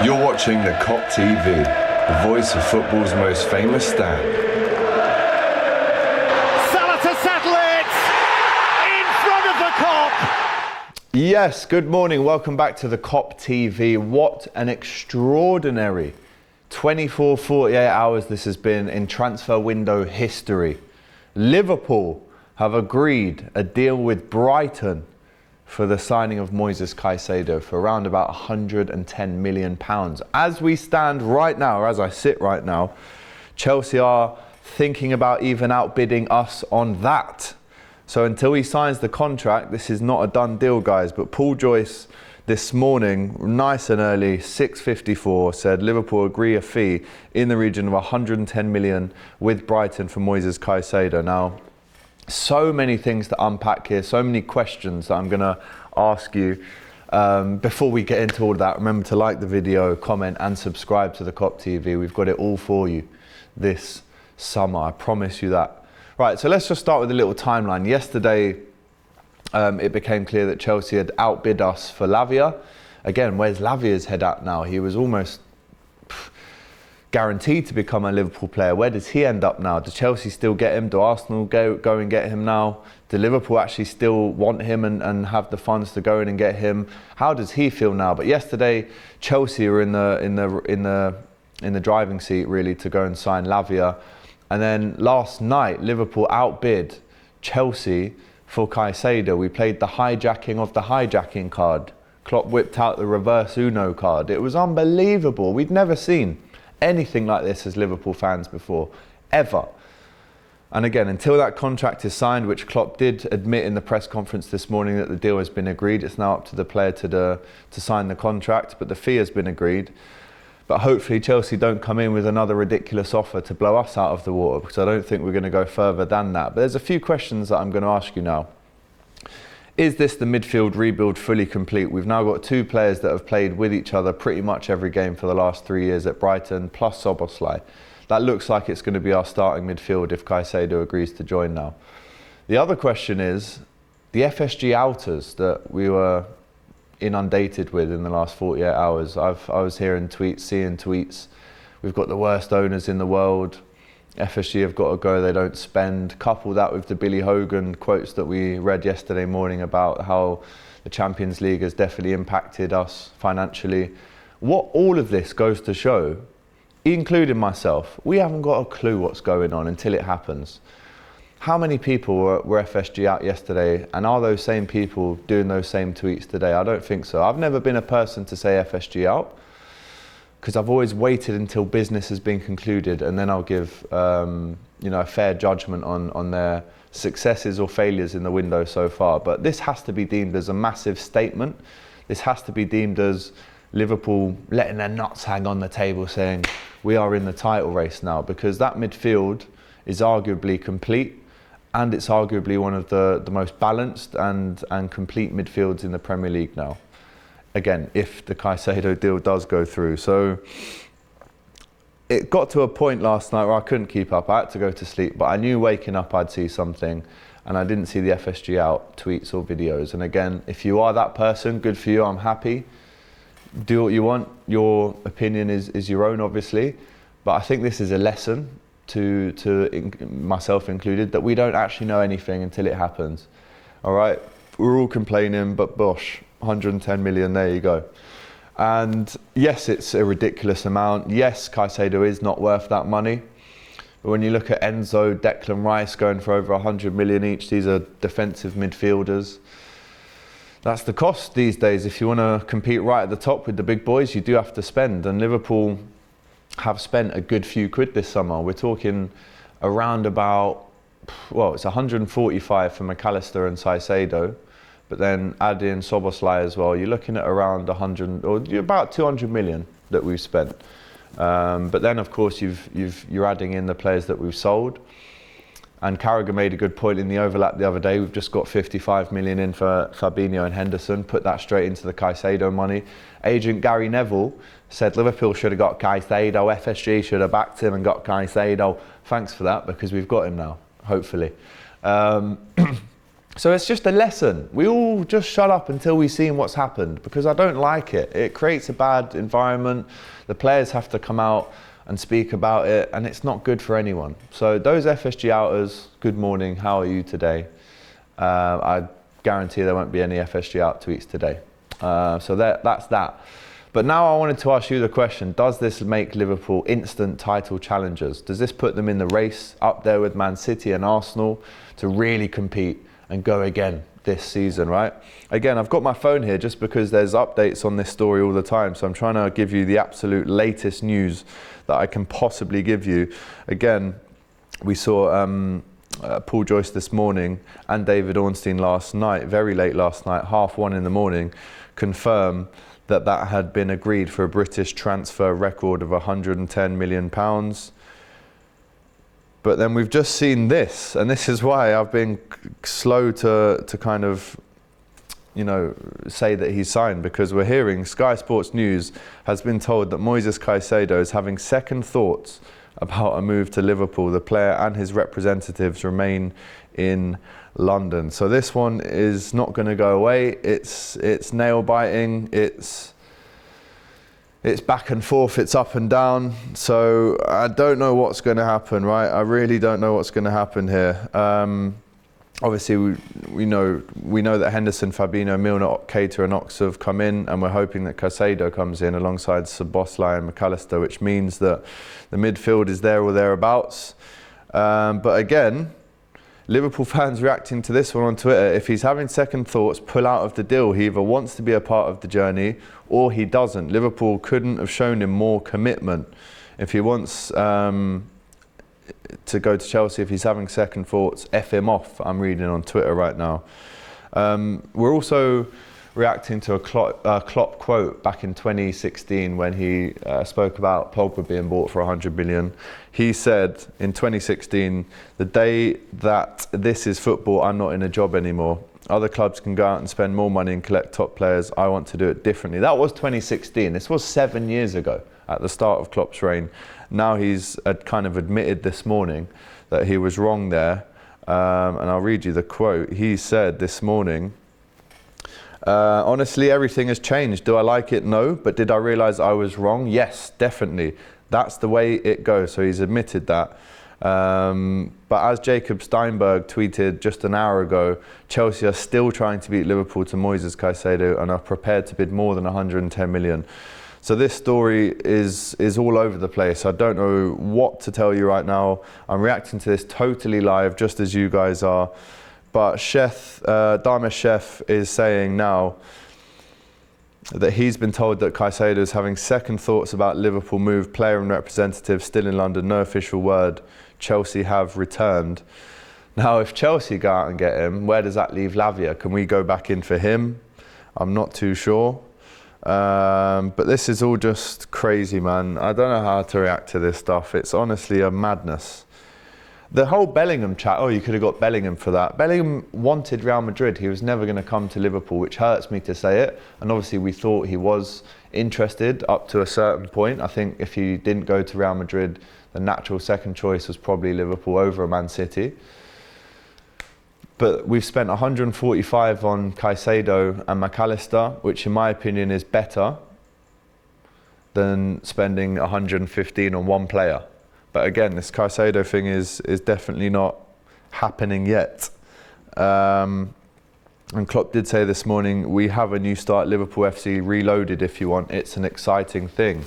You're watching the Kop TV, the voice of football's most famous stand. Salah to settle it in front of the Kop. Yes, good morning. Welcome back to the Kop TV. What an extraordinary 24, 48 hours this has been in transfer window history. Liverpool have agreed a deal with Brighton for the signing of Caicedo for around about £110 million. As we stand right now, or as I sit right now, Chelsea are thinking about even outbidding us on that. So until he signs the contract, this is not a done deal, guys. But Paul Joyce this morning, nice and early, 6:54, said Liverpool agree a fee in the region of 110 million with Brighton for Caicedo. Now, so many things to unpack here, so many questions that I'm going to ask you. Before we get into all of that, remember to like the video, comment and subscribe to the Kop TV. We've got it all for you this summer, I promise you that. Right, so let's just start with a little timeline. Yesterday, it became clear that Chelsea had outbid us for Lavia. Again, where's Lavia's head at now? He was almost guaranteed to become a Liverpool player. Where does he end up now? Do Chelsea still get him? Do Arsenal go and get him now? Do Liverpool actually still want him and have the funds to go in and get him? How does he feel now? But yesterday, Chelsea were in the driving seat really to go and sign Lavia. And then last night, Liverpool outbid Chelsea for Caicedo. We played the hijacking of the hijacking card. Klopp whipped out the reverse Uno card. It was unbelievable. We'd never seen anything like this as Liverpool fans before, ever. And again, until that contract is signed, which Klopp did admit in the press conference this morning that the deal has been agreed, it's now up to the player to sign the contract, but the fee has been agreed. But hopefully Chelsea don't come in with another ridiculous offer to blow us out of the water, because I don't think we're going to go further than that. But there's a few questions that I'm going to ask you now. Is this the midfield rebuild fully complete? We've now got two players that have played with each other pretty much every game for the last 3 years at Brighton, plus Szoboszlai. That looks like it's going to be our starting midfield if Caicedo agrees to join now. The other question is, the FSG outers that we were inundated with in the last 48 hours. I was hearing tweets, seeing tweets. We've got the worst owners in the world. FSG have got to go, they don't spend. Couple that with the Billy Hogan quotes that we read yesterday morning about how the Champions League has definitely impacted us financially. What all of this goes to show, including myself, we haven't got a clue what's going on until it happens. How many people were FSG out yesterday, and are those same people doing those same tweets today? I don't think so. I've never been a person to say FSG out, because I've always waited until business has been concluded, and then I'll give a fair judgment on their successes or failures in the window so far. But this has to be deemed as a massive statement. This has to be deemed as Liverpool letting their nuts hang on the table, saying we are in the title race now, because that midfield is arguably complete, and it's arguably one of the most balanced and complete midfields in the Premier League now. Again, if the Caicedo deal does go through. So it got to a point last night where I couldn't keep up. I had to go to sleep, but I knew waking up I'd see something, and I didn't see the FSG out tweets or videos. And again, if you are that person, good for you, I'm happy. Do what you want. Your opinion is your own, obviously. But I think this is a lesson to myself included, that we don't actually know anything until it happens. All right, we're all complaining, but bosh, 110 million, there you go. And yes, it's a ridiculous amount. Yes, Caicedo is not worth that money. But when you look at Enzo, Declan Rice going for over 100 million each, these are defensive midfielders. That's the cost these days. If you want to compete right at the top with the big boys, you do have to spend. And Liverpool have spent a good few quid this summer. We're talking around about, well, it's 145 for McAllister and Caicedo. But then add in Szoboszlai as well, you're looking at around 100 or about 200 million that we've spent. But then of course you're adding in the players that we've sold. And Carragher made a good point in the overlap the other day. We've just got 55 million in for Fabinho and Henderson, put that straight into the Caicedo money. Agent Gary Neville said Liverpool should have got Caicedo, FSG should have backed him and got Caicedo. Thanks for that, because we've got him now, hopefully. So it's just a lesson. We all just shut up until we've seen what's happened, because I don't like it. It creates a bad environment. The players have to come out and speak about it, and it's not good for anyone. So those FSG outers, good morning, how are you today? I guarantee there won't be any FSG out tweets today. So that's that. But now I wanted to ask you the question, does this make Liverpool instant title challengers? Does this put them in the race up there with Man City and Arsenal to really compete and go again this season, right? Again, I've got my phone here just because there's updates on this story all the time. So I'm trying to give you the absolute latest news that I can possibly give you. Again, we saw Paul Joyce this morning and David Ornstein last night, very late last night, 1:30 in the morning, confirm that that had been agreed for a British transfer record of £110 million. But then we've just seen this, and this is why I've been slow to kind of, say that he's signed, because we're hearing Sky Sports News has been told that Moises Caicedo is having second thoughts about a move to Liverpool. The player and his representatives remain in London. So this one is not going to go away. It's nail biting. It's back and forth, it's up and down. So I don't know what's going to happen, right? I really don't know what's going to happen here. Obviously, we know that Henderson, Fabinho, Milner, Keita and Ox have come in, and we're hoping that Caicedo comes in alongside Szoboszlai and McAllister, which means that the midfield is there or thereabouts. But again, Liverpool fans reacting to this one on Twitter, if he's having second thoughts, pull out of the deal. He either wants to be a part of the journey or he doesn't. Liverpool couldn't have shown him more commitment. If he wants to go to Chelsea, if he's having second thoughts, F him off, I'm reading on Twitter right now. We're also reacting to a Klopp quote back in 2016 when he spoke about Pogba being bought for 100 million. He said in 2016, the day that this is football, I'm not in a job anymore. Other clubs can go out and spend more money and collect top players. I want to do it differently. That was 2016. This was 7 years ago at the start of Klopp's reign. Now he's kind of admitted this morning that he was wrong there. And I'll read you the quote. He said this morning, honestly, everything has changed. Do I like it? No. But did I realise I was wrong? Yes, definitely. That's the way it goes. So he's admitted that. But as Jacob Steinberg tweeted just an hour ago, Chelsea are still trying to beat Liverpool to Moises Caicedo and are prepared to bid more than 110 million. So this story is all over the place. I don't know what to tell you right now. I'm reacting to this totally live, just as you guys are. But Dharmesh Chef is saying now that he's been told that Caicedo is having second thoughts about Liverpool move, player and representative still in London, no official word. Chelsea have returned. Now, if Chelsea go out and get him, where does that leave Lavia? Can we go back in for him? I'm not too sure. But this is all just crazy, man. I don't know how to react to this stuff. It's honestly a madness. The whole Bellingham chat, oh, you could have got Bellingham for that. Bellingham wanted Real Madrid. He was never going to come to Liverpool, which hurts me to say it. And obviously we thought he was interested up to a certain point. I think if he didn't go to Real Madrid, the natural second choice was probably Liverpool over Man City. But we've spent 145 on Caicedo and McAllister, which in my opinion is better than spending 115 on one player. But again, this Caicedo thing is definitely not happening yet. And Klopp did say this morning, we have a new start, Liverpool FC reloaded if you want. It's an exciting thing.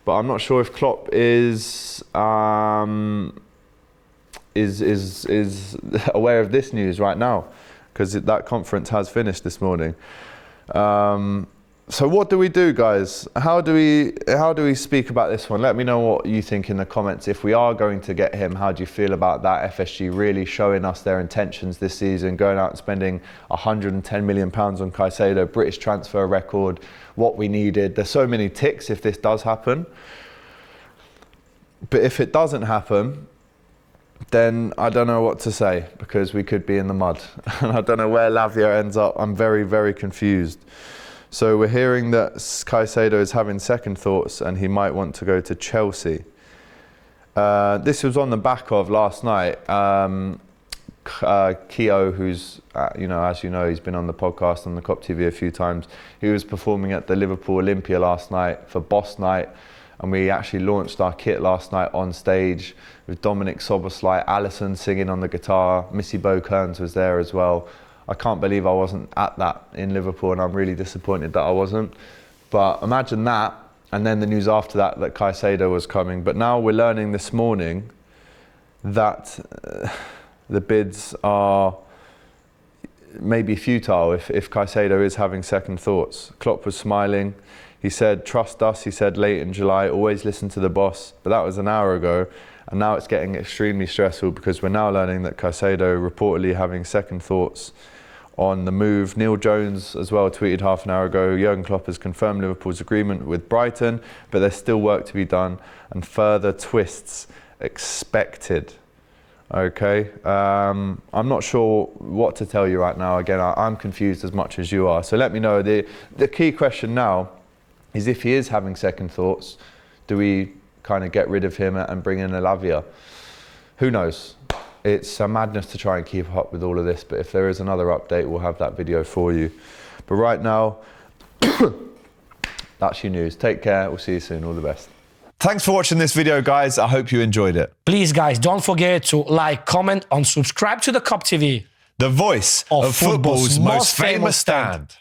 But I'm not sure if Klopp is aware of this news right now, because that conference has finished this morning. So what do we do, guys? How do we speak about this one? Let me know what you think in the comments. If we are going to get him, how do you feel about that? FSG really showing us their intentions this season, going out and spending 110 million pounds on Caicedo, British transfer record, what we needed. There's so many ticks if this does happen. But if it doesn't happen, then I don't know what to say, because we could be in the mud. And I don't know where Lavia ends up. I'm very, very confused. So we're hearing that Caicedo is having second thoughts and he might want to go to Chelsea. This was on the back of last night. Keo, who's, you know, as you know, he's been on the podcast on the Kop TV a few times. He was performing at the Liverpool Olympia last night for Boss Night, and we actually launched our kit last night on stage with Dominic Soboslai, Alison singing on the guitar, Missy Bo Kearns was there as well. I can't believe I wasn't at that in Liverpool, and I'm really disappointed that I wasn't. But imagine that, and then the news after that Caicedo was coming. But now we're learning this morning that the bids are maybe futile if Caicedo is having second thoughts. Klopp was smiling. He said, trust us, he said late in July, always listen to the boss. But that was an hour ago. And now it's getting extremely stressful because we're now learning that Caicedo reportedly having second thoughts on the move. Neil Jones as well tweeted half an hour ago, Jurgen Klopp has confirmed Liverpool's agreement with Brighton, but there's still work to be done and further twists expected. Okay, I'm not sure what to tell you right now. Again, I'm confused as much as you are. So let me know. The key question now is, if he is having second thoughts, do we kind of get rid of him and bring in Lavia? Who knows? It's a madness to try and keep up with all of this, but if there is another update, we'll have that video for you. But right now, that's your news. Take care. We'll see you soon. All the best. Thanks for watching this video, guys. I hope you enjoyed it. Please, guys, don't forget to like, comment, and subscribe to the Kop TV. The voice of football's most famous stand.